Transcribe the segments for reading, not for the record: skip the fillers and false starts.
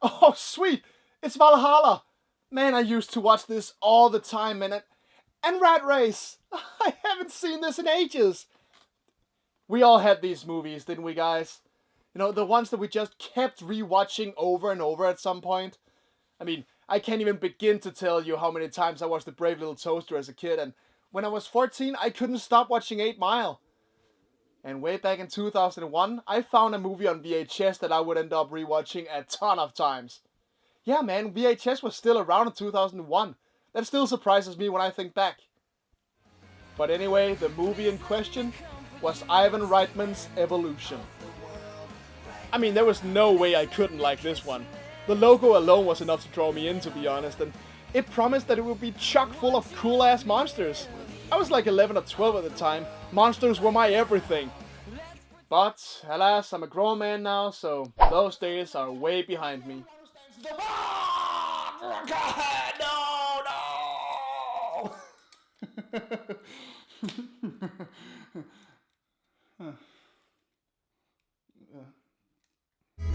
Oh, sweet! It's Valhalla! Man, I used to watch this all the time, man. And Rat Race! I haven't seen this in ages! We all had these movies, didn't we, guys? You know, the ones that we just kept rewatching over and over at some point. I mean, I can't even begin to tell you how many times I watched The Brave Little Toaster as a kid, and when I was 14, I couldn't stop watching 8 Mile. And way back in 2001, I found a movie on VHS that I would end up rewatching a ton of times. Yeah, man, VHS was still around in 2001. That still surprises me when I think back. But anyway, the movie in question was Ivan Reitman's Evolution. I mean, there was no way I couldn't like this one. The logo alone was enough to draw me in, to be honest, and it promised that it would be chock full of cool-ass monsters. I was like 11 or 12 at the time. Monsters were my everything. But, alas, I'm a grown man now, so those days are way behind me.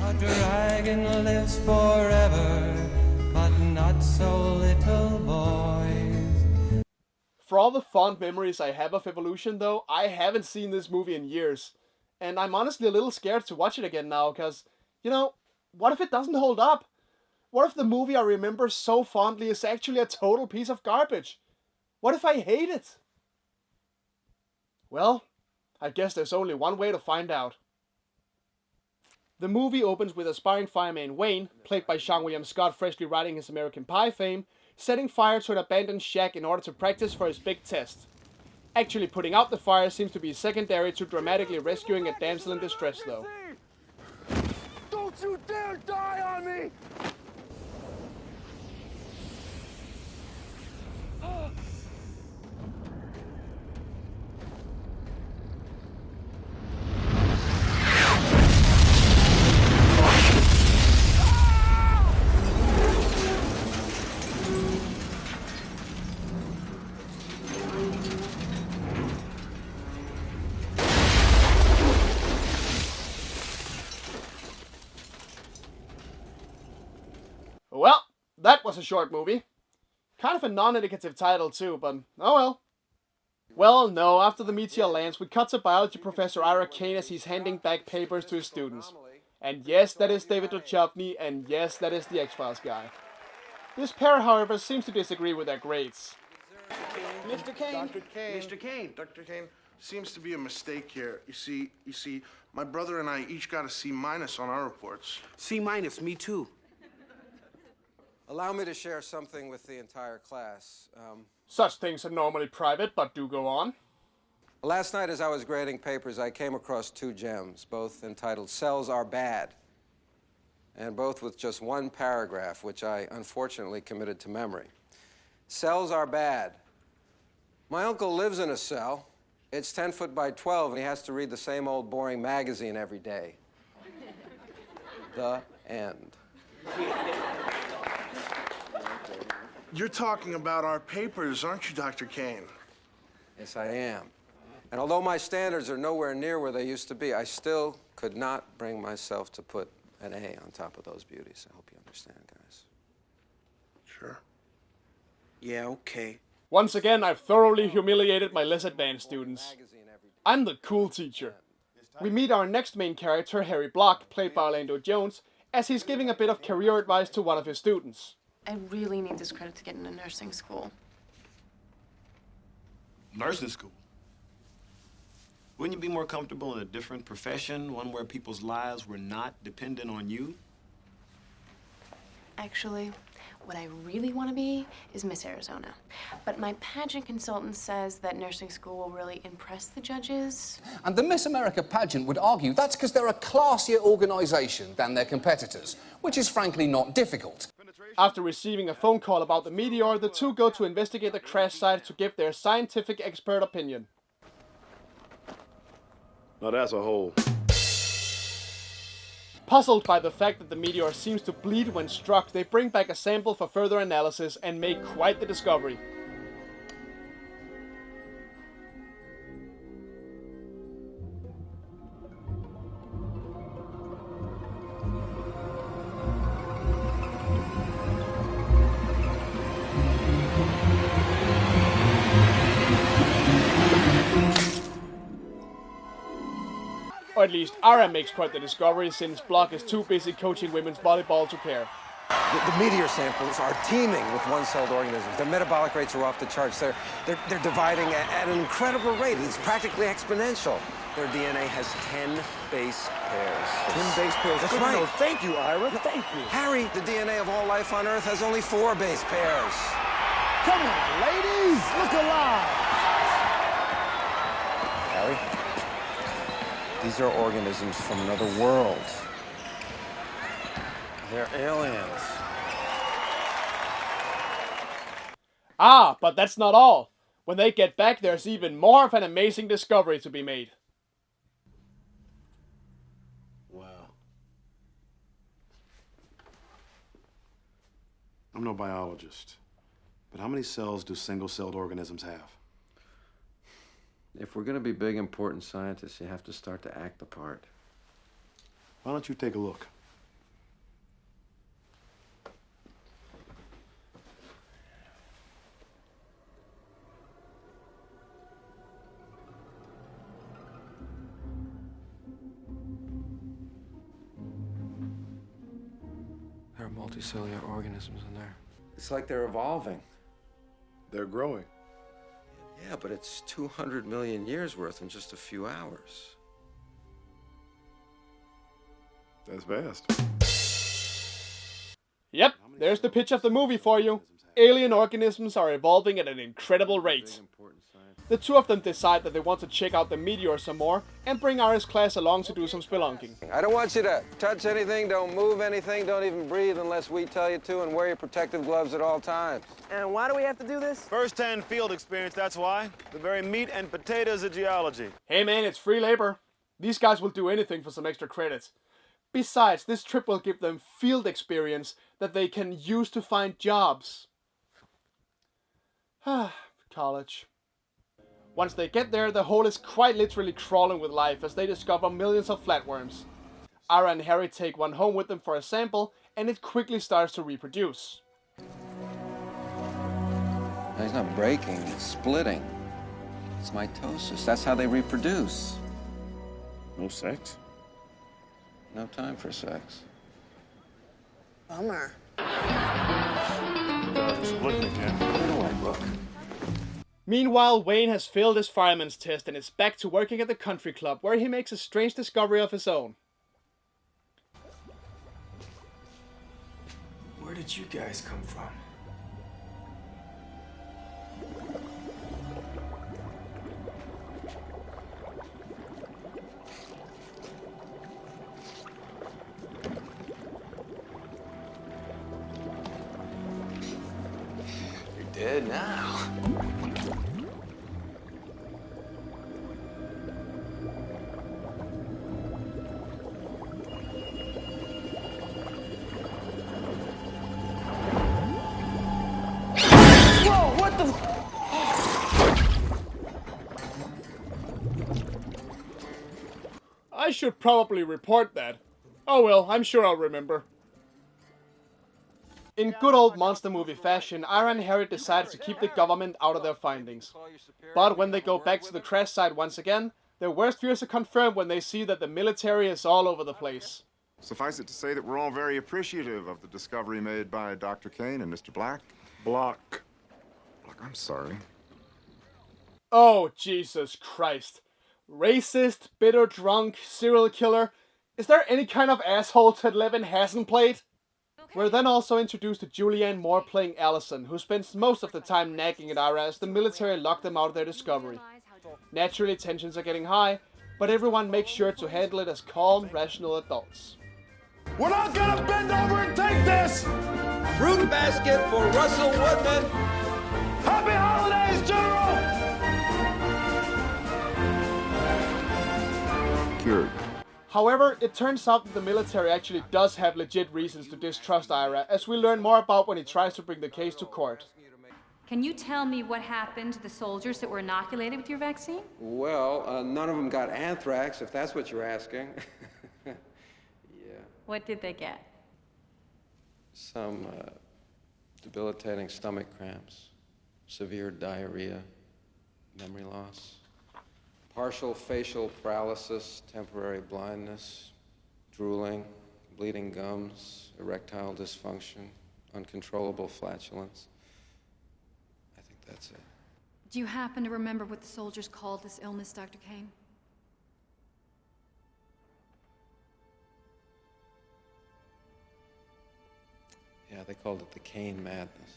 A dragon lives forever, but not so little boys. For all the fond memories I have of Evolution, though, I haven't seen this movie in years. And I'm honestly a little scared to watch it again now, because, you know, what if it doesn't hold up? What if the movie I remember so fondly is actually a total piece of garbage? What if I hate it? Well, I guess there's only one way to find out. The movie opens with aspiring fireman Wayne, played by Sean William Scott freshly riding his American Pie fame, setting fire to an abandoned shack in order to practice for his big test. Actually putting out the fire seems to be secondary to dramatically rescuing a damsel in distress, though. Don't you dare die on me! Well, that was a short movie. Kind of a non-indicative title too, but oh well. Well, no, after the meteor lands, we cut to biology professor Ira Kane as he's handing back papers to his students. And yes, that is David Duchovny, and yes, that is the X-Files guy. This pair, however, seems to disagree with their grades. Mr. Kane. Dr. Kane. Mr. Kane. Dr. Kane, seems to be a mistake here. You see, my brother and I each got a C- on our reports. C-, me too. Allow me to share something with the entire class. Such things are normally private, but do go on. Last night as I was grading papers, I came across 2 gems, both entitled Cells Are Bad, and both with just one paragraph, which I unfortunately committed to memory. Cells are bad. My uncle lives in a cell. It's 10 foot by 12, and he has to read the same old boring magazine every day. The end. You're talking about our papers, aren't you, Dr. Kane? Yes, I am. And although my standards are nowhere near where they used to be, I still could not bring myself to put an A on top of those beauties. I hope you understand, guys. Sure. Yeah, okay. Once again, I've thoroughly humiliated my less advanced students. I'm the cool teacher. We meet our next main character, Harry Block, played by Orlando Jones, as he's giving a bit of career advice to one of his students. I really need this credit to get into nursing school. Nursing school? Wouldn't you be more comfortable in a different profession, one where people's lives were not dependent on you? Actually, what I really want to be is Miss Arizona. But my pageant consultant says that nursing school will really impress the judges. And the Miss America pageant would argue that's because they're a classier organisation than their competitors, which is frankly not difficult. After receiving a phone call about the meteor, the two go to investigate the crash site to give their scientific expert opinion. Now that's a hole. Puzzled by the fact that the meteor seems to bleed when struck, they bring back a sample for further analysis and make quite the discovery. Or at least Ara makes quite the discovery, since Block is too busy coaching women's volleyball to care. The meteor samples are teeming with one-celled organisms. Their metabolic rates are off the charts. They're dividing at an incredible rate. It's practically exponential. Their DNA has 10 base pairs. 10 base pairs. That's Good right. to know. Thank you, Ira. Thank you. Harry, the DNA of all life on Earth has only 4 base pairs. Come on, ladies. Look alive. Harry, these are organisms from another world. They're aliens. Ah, but that's not all. When they get back, there's even more of an amazing discovery to be made. Wow. I'm no biologist, but how many cells do single-celled organisms have? If we're going to be big, important scientists, you have to start to act the part. Why don't you take a look? There are multicellular organisms in there. It's like they're evolving. They're growing. Yeah, but it's 200 million years worth in just a few hours. That's fast. Yep, there's the pitch of the movie for you. Alien organisms are evolving at an incredible rate. The two of them decide that they want to check out the meteor some more and bring Ara's class along to do some spelunking. I don't want you to touch anything, don't move anything, don't even breathe unless we tell you to, and wear your protective gloves at all times. And why do we have to do this? First-hand field experience, that's why. The very meat and potatoes of geology. Hey man, it's free labor. These guys will do anything for some extra credits. Besides, this trip will give them field experience that they can use to find jobs. College. Once they get there, the hole is quite literally crawling with life as they discover millions of flatworms. Ara and Harry take one home with them for a sample, and it quickly starts to reproduce. No, he's not breaking, it's splitting. It's mitosis. That's how they reproduce. No sex? No time for sex. Bummer. Splitting again. Meanwhile, Wayne has failed his fireman's test and is back to working at the country club, where he makes a strange discovery of his own. Where did you guys come from? You're dead now. I should probably report that. Oh well, I'm sure I'll remember. In good old monster movie fashion, Ira and Harry decide to keep the government out of their findings. But when they go back to the crash site once again, their worst fears are confirmed when they see that the military is all over the place. Suffice it to say that we're all very appreciative of the discovery made by Dr. Kane and Mr. Black. Block. I'm sorry. Oh, Jesus Christ. Racist, bitter drunk, serial killer. Is there any kind of asshole Ted Levin hasn't played? We're then also introduced to Julianne Moore playing Allison, who spends most of the time nagging at Ira as the military lock them out of their discovery. Naturally, tensions are getting high, but everyone makes sure to handle it as calm, rational adults. We're not gonna bend over and take this! Fruit basket for Russell Woodman. Happy holidays, General! Cured. However, it turns out that the military actually does have legit reasons to distrust Ira, as we learn more about when he tries to bring the case to court. Can you tell me what happened to the soldiers that were inoculated with your vaccine? Well, none of them got anthrax, if that's what you're asking. Yeah. What did they get? Some debilitating stomach cramps, severe diarrhea, memory loss. partial facial paralysis, temporary blindness, drooling, bleeding gums, erectile dysfunction, uncontrollable flatulence. I think that's it. Do you happen to remember what the soldiers called this illness, Dr. Kane? Yeah, they called it the Kane madness.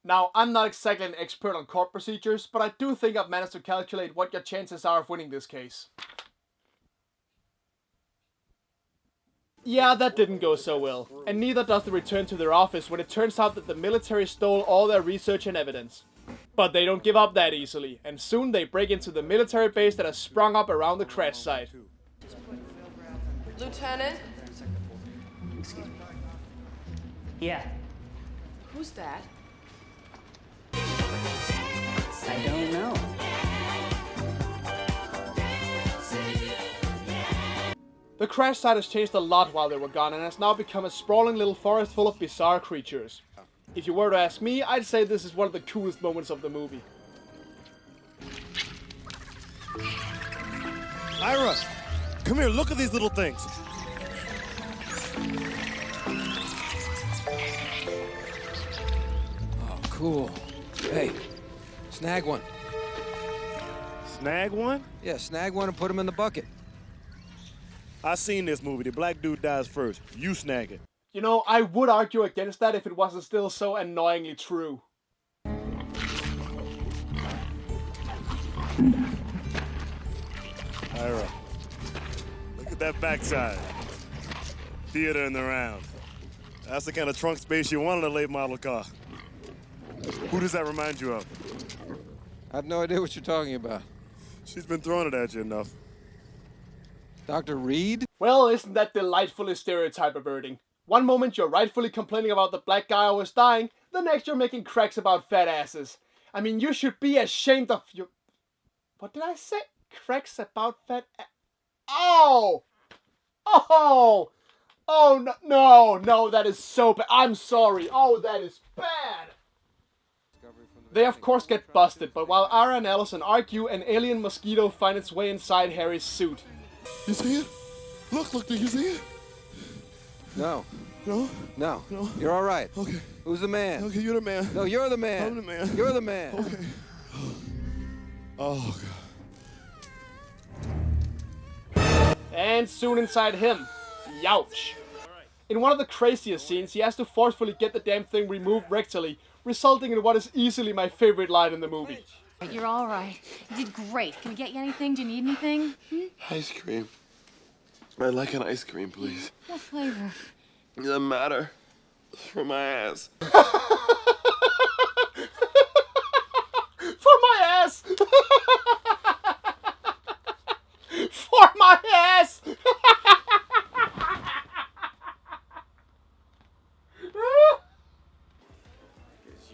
Now, I'm not exactly an expert on court procedures, but I do think I've managed to calculate what your chances are of winning this case. Yeah, that didn't go so well, and neither does the return to their office when it turns out that the military stole all their research and evidence. But they don't give up that easily, and soon they break into the military base that has sprung up around the crash site. Lieutenant? Excuse me. Yeah. Who's that? I don't know. The crash site has changed a lot while they were gone and has now become a sprawling little forest full of bizarre creatures. If you were to ask me, I'd say this is one of the coolest moments of the movie. Ira, come here, look at these little things. Oh, cool. Hey, snag one. Snag one? Yeah, snag one and put him in the bucket. I seen this movie. The black dude dies first. You snag it. You know, I would argue against that if it wasn't still so annoyingly true. Ira, look at that backside. Theater in the round. That's the kind of trunk space you want in a late model car. Who does that remind you of? I have no idea what you're talking about. She's been throwing it at you enough. Dr. Reed? Well, isn't that delightfully stereotype averting? One moment you're rightfully complaining about the black guy always dying, the next you're making cracks about fat asses. I mean, you should be ashamed of your... What did I say? Cracks about fat Oh! Oh! Oh, no, that is so bad. I'm sorry. Oh, that is bad. They of course get busted, but while Ira and Allison argue, an alien mosquito finds its way inside Harry's suit. You see it? Look, do you see it? No. No? No. No? You're all right. Okay. Who's the man? Okay, you're the man. No, you're the man. I'm the man. You're the man. Okay. Oh, God. And soon inside him. Youch. In one of the craziest scenes, he has to forcefully get the damn thing removed rectally, resulting in what is easily my favorite line in the movie. You're all right. You did great. Can we get you anything? Do you need anything? Ice cream. I'd like an ice cream, please. What flavor? It doesn't matter. For my ass. For my ass! For my ass!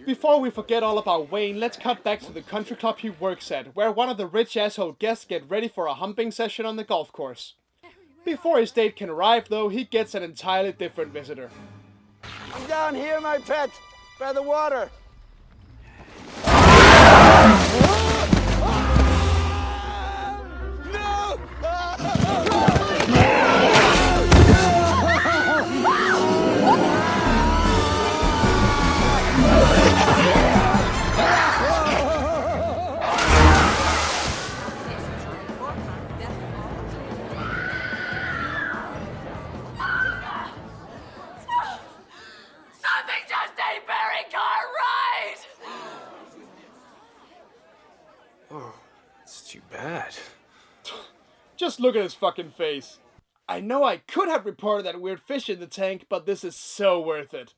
Before we forget all about Wayne, let's cut back to the country club he works at, where one of the rich asshole guests get ready for a humping session on the golf course. Before his date can arrive, though, he gets an entirely different visitor. I'm down here, my pet, by the water. Too bad. Just look at his fucking face. I know I could have reported that weird fish in the tank, but this is so worth it.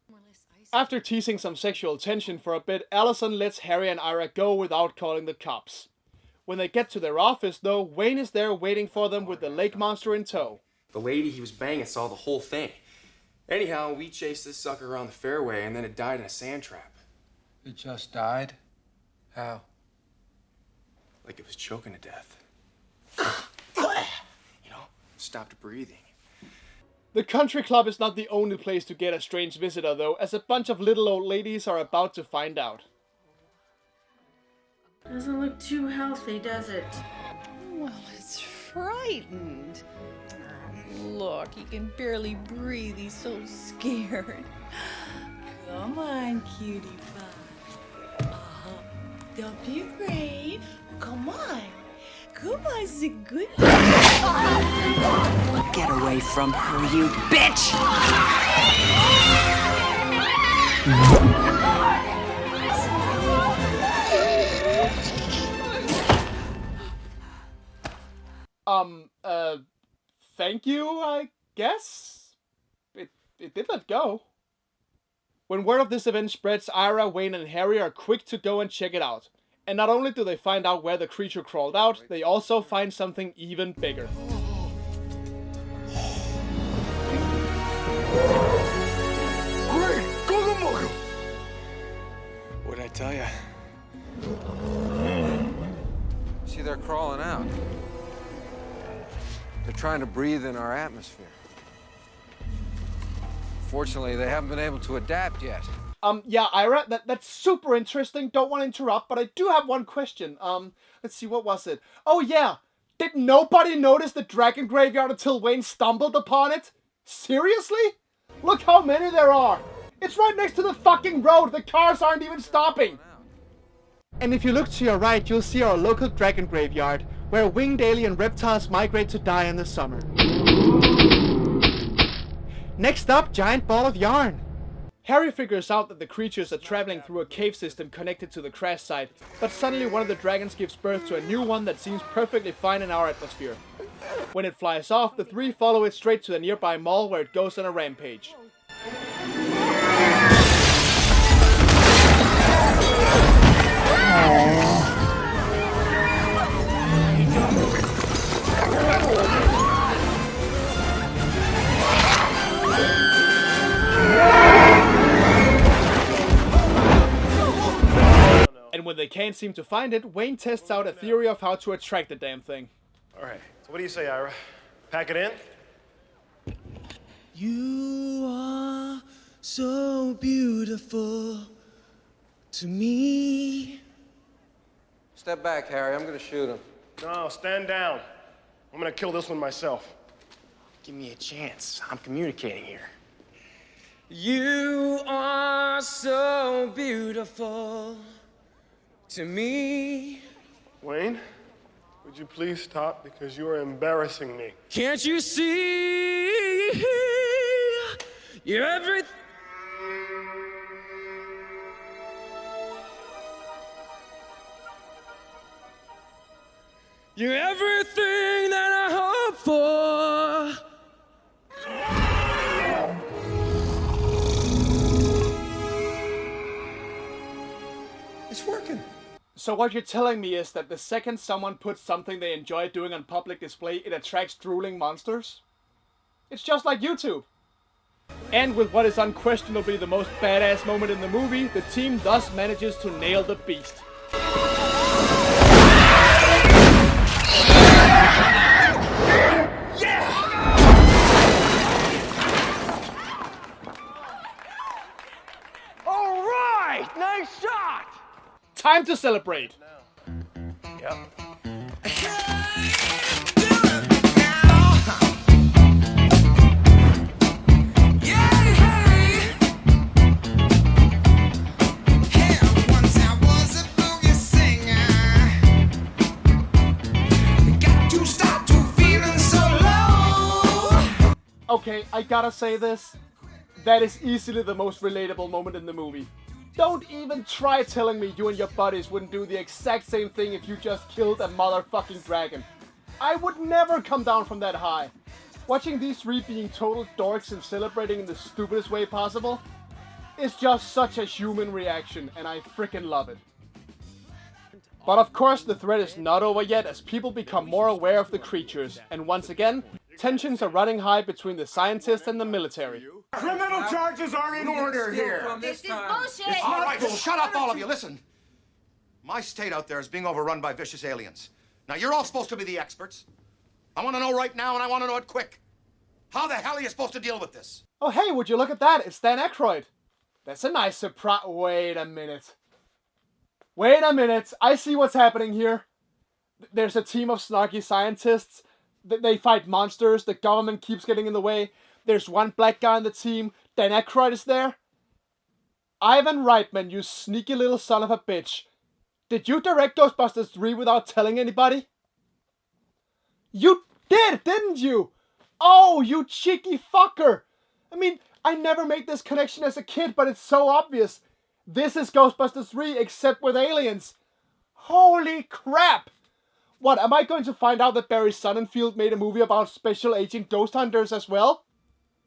After teasing some sexual tension for a bit, Allison lets Harry and Ira go without calling the cops. When they get to their office, though, Wayne is there waiting for them with the lake monster in tow. The lady he was banging saw the whole thing. Anyhow, we chased this sucker around the fairway and then it died in a sand trap. It just died? How? Like it was choking to death. Stopped breathing. The country club is not the only place to get a strange visitor, though, as a bunch of little old ladies are about to find out. Doesn't look too healthy, does it? Well, it's frightened. Look, he can barely breathe. He's so scared. Come on, cutie pie. Don't be afraid. Come on. Come on, it's a good. Get away from her, you bitch! Thank you, I guess? It did let go. When word of this event spreads, Ira, Wayne, and Harry are quick to go and check it out. And not only do they find out where the creature crawled out, they also find something even bigger. Great! Go the muggle! What'd I tell you? See, they're crawling out. They're trying to breathe in our atmosphere. Fortunately, they haven't been able to adapt yet. Yeah, Ira, that's super interesting. Don't want to interrupt, but I do have one question. Let's see, what was it? Oh yeah, did nobody notice the dragon graveyard until Wayne stumbled upon it? Seriously? Look how many there are. It's right next to the fucking road. The cars aren't even stopping. And if you look to your right, you'll see our local dragon graveyard, where winged alien reptiles migrate to die in the summer. Next up, giant ball of yarn. Harry figures out that the creatures are traveling through a cave system connected to the crash site, but suddenly one of the dragons gives birth to a new one that seems perfectly fine in our atmosphere. When it flies off, the three follow it straight to the nearby mall where it goes on a rampage. And when they can't seem to find it, Wayne tests out a theory of how to attract the damn thing. All right, so what do you say, Ira? Pack it in? You are so beautiful to me. Step back, Harry. I'm gonna shoot him. No, stand down. I'm gonna kill this one myself. Give me a chance. I'm communicating here. You are so beautiful to me. Wayne, would you please stop because you are embarrassing me? Can't you see? You're everything. You're everything that I hope for. It's working. So what you're telling me is that the second someone puts something they enjoy doing on public display, it attracts drooling monsters? It's just like YouTube. And with what is unquestionably the most badass moment in the movie, the team thus manages to nail the beast. All right, nice shot. Time to celebrate. Yep. Okay, I gotta say this. That is easily the most relatable moment in the movie. Don't even try telling me you and your buddies wouldn't do the exact same thing if you just killed a motherfucking dragon. I would never come down from that high. Watching these three being total dorks and celebrating in the stupidest way possible is just such a human reaction, and I freaking love it. But of course the threat is not over yet as people become more aware of the creatures, and once again, tensions are running high between the scientists and the military. Criminal charges are in order here. This is bullshit. It's all right, shut up, all of you. Listen. My state out there is being overrun by vicious aliens. Now, you're all supposed to be the experts. I want to know right now, and I want to know it quick. How the hell are you supposed to deal with this? Oh hey, would you look at that? It's Dan Aykroyd. That's a nice surprise. Wait a minute. Wait a minute, I see what's happening here. There's a team of snarky scientists. They fight monsters, the government keeps getting in the way. There's one black guy on the team, Dan Aykroyd is there. Ivan Reitman, you sneaky little son of a bitch. Did you direct Ghostbusters 3 without telling anybody? You did, didn't you? Oh, you cheeky fucker. I mean, I never made this connection as a kid, but it's so obvious. This is Ghostbusters 3, except with aliens. Holy crap! What, am I going to find out that Barry Sonnenfeld made a movie about special agent ghost hunters as well?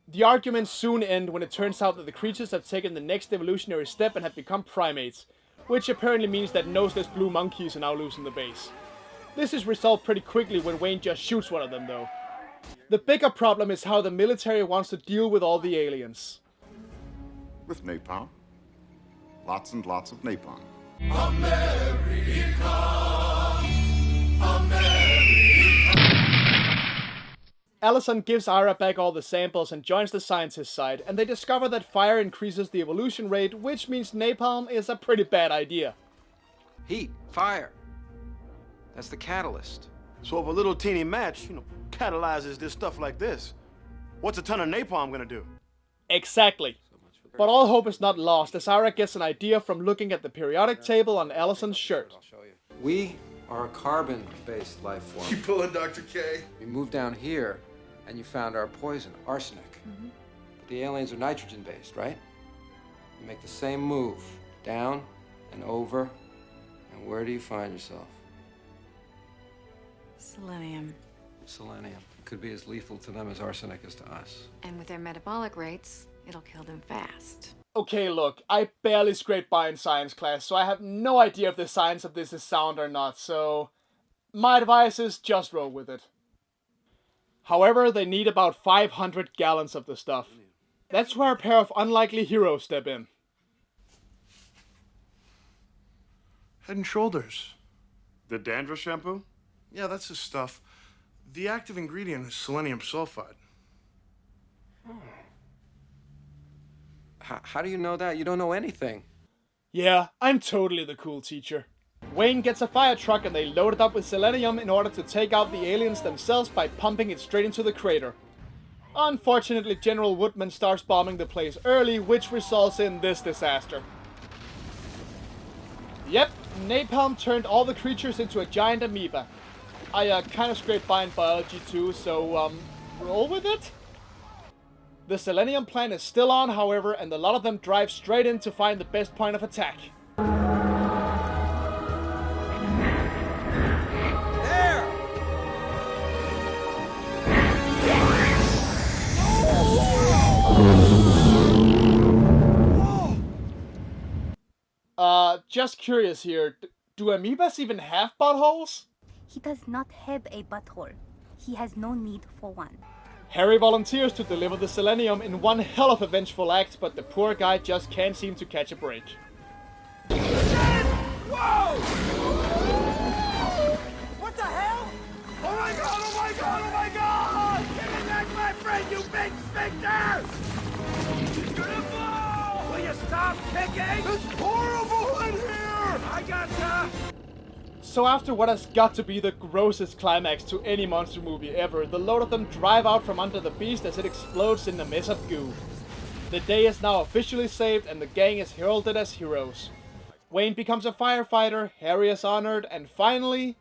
The arguments soon end when it turns out that the creatures have taken the next evolutionary step and have become primates, which apparently means that noseless blue monkeys are now loose in the base. This is resolved pretty quickly when Wayne just shoots one of them though. The bigger problem is how the military wants to deal with all the aliens. With napalm. Lots and lots of napalm. Allison gives Ira back all the samples and joins the scientist side, and they discover that fire increases the evolution rate, which means napalm is a pretty bad idea. Heat, fire. That's the catalyst. So if a little teeny match, catalyzes this stuff like this, what's a ton of napalm gonna do? Exactly. But all hope is not lost, as Ira gets an idea from looking at the periodic table on Allison's shirt. We are a carbon-based life form. You pulling Dr. K? We moved down here, and you found our poison, arsenic. But the aliens are nitrogen-based, right? You make the same move, down and over, and where do you find yourself? Selenium. Selenium. It could be as lethal to them as arsenic is to us. And with their metabolic rates, it'll kill them fast. Okay, look, I barely scraped by in science class, so I have no idea if the science of this is sound or not, so my advice is just roll with it. However, they need about 500 gallons of the stuff. That's where a pair of unlikely heroes step in. Head and Shoulders. The dandruff shampoo? Yeah, that's his stuff. The active ingredient is selenium sulfide. How do you know that? You don't know anything. Yeah, I'm totally the cool teacher. Wayne gets a fire truck and they load it up with selenium in order to take out the aliens themselves by pumping it straight into the crater. Unfortunately, General Woodman starts bombing the place early, which results in this disaster. Yep, napalm turned all the creatures into a giant amoeba. I kind of scraped by in biology too, so roll with it? The selenium plant is still on, however, and a lot of them drive straight in to find the best point of attack. Just curious here, do amoebas even have buttholes? He does not have a butthole. He has no need for one. Harry volunteers to deliver the selenium in one hell of a vengeful act, but the poor guy just can't seem to catch a break. Whoa! What the hell? Oh my god, oh my god, oh my god! Give me back my friend, you big sphincter! He's gonna blow! Will you stop kicking? It's horrible in here! I gotcha! So after what has got to be the grossest climax to any monster movie ever, the load of them drive out from under the beast as it explodes in a mess of goo. The day is now officially saved and the gang is heralded as heroes. Wayne becomes a firefighter, Harry is honored, and finally...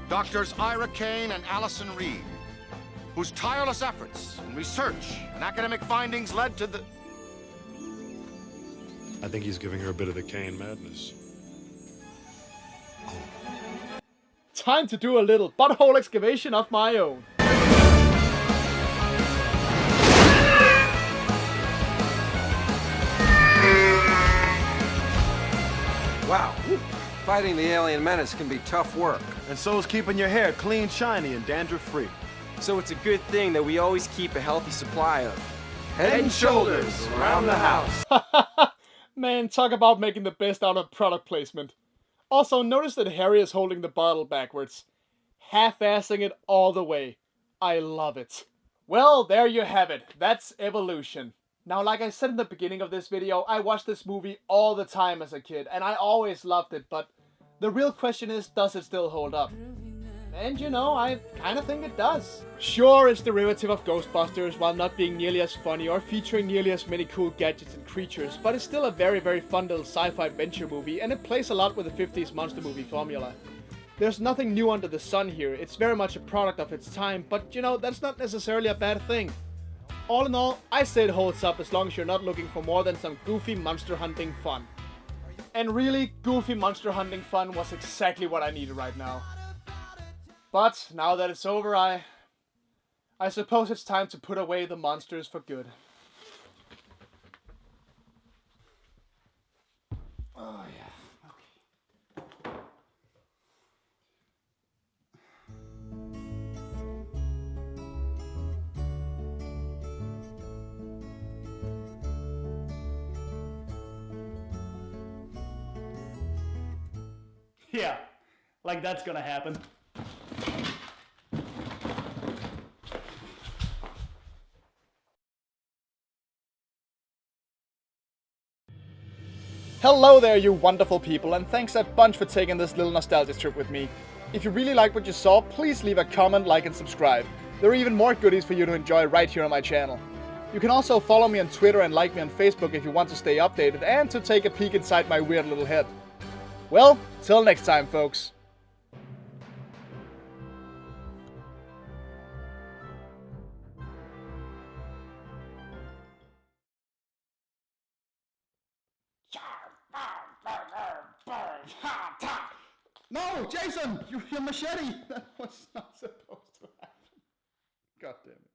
Doctors Ira Kane and Allison Reed, whose tireless efforts in research and academic findings led to the... I think he's giving her a bit of the Kane madness. Time to do a little butthole excavation of my own. Wow. Fighting the alien menace can be tough work. And so is keeping your hair clean, shiny, and dandruff-free. So it's a good thing that we always keep a healthy supply of Head and Shoulders around the house. Man, talk about making the best out of product placement. Also, notice that Harry is holding the bottle backwards. Half-assing it all the way. I love it. Well, there you have it. That's evolution. Now, like I said in the beginning of this video, I watched this movie all the time as a kid, and I always loved it, but the real question is, does it still hold up? And you know, I kinda think it does. Sure, it's derivative of Ghostbusters while not being nearly as funny or featuring nearly as many cool gadgets and creatures, but it's still a very, very fun little sci-fi adventure movie, and it plays a lot with the 50s monster movie formula. There's nothing new under the sun here, it's very much a product of its time, but you know, that's not necessarily a bad thing. All in all, I say it holds up as long as you're not looking for more than some goofy monster hunting fun. And really, goofy monster hunting fun was exactly what I needed right now. But now that it's over, I suppose it's time to put away the monsters for good. Oh yeah, okay. Yeah, like that's gonna happen. Hello there, you wonderful people, and thanks a bunch for taking this little nostalgia trip with me. If you really liked what you saw, please leave a comment, like, and subscribe. There are even more goodies for you to enjoy right here on my channel. You can also follow me on Twitter and like me on Facebook if you want to stay updated and to take a peek inside my weird little head. Well, till next time, folks. No, Jason! Your machete! That was not supposed to happen. God damn it.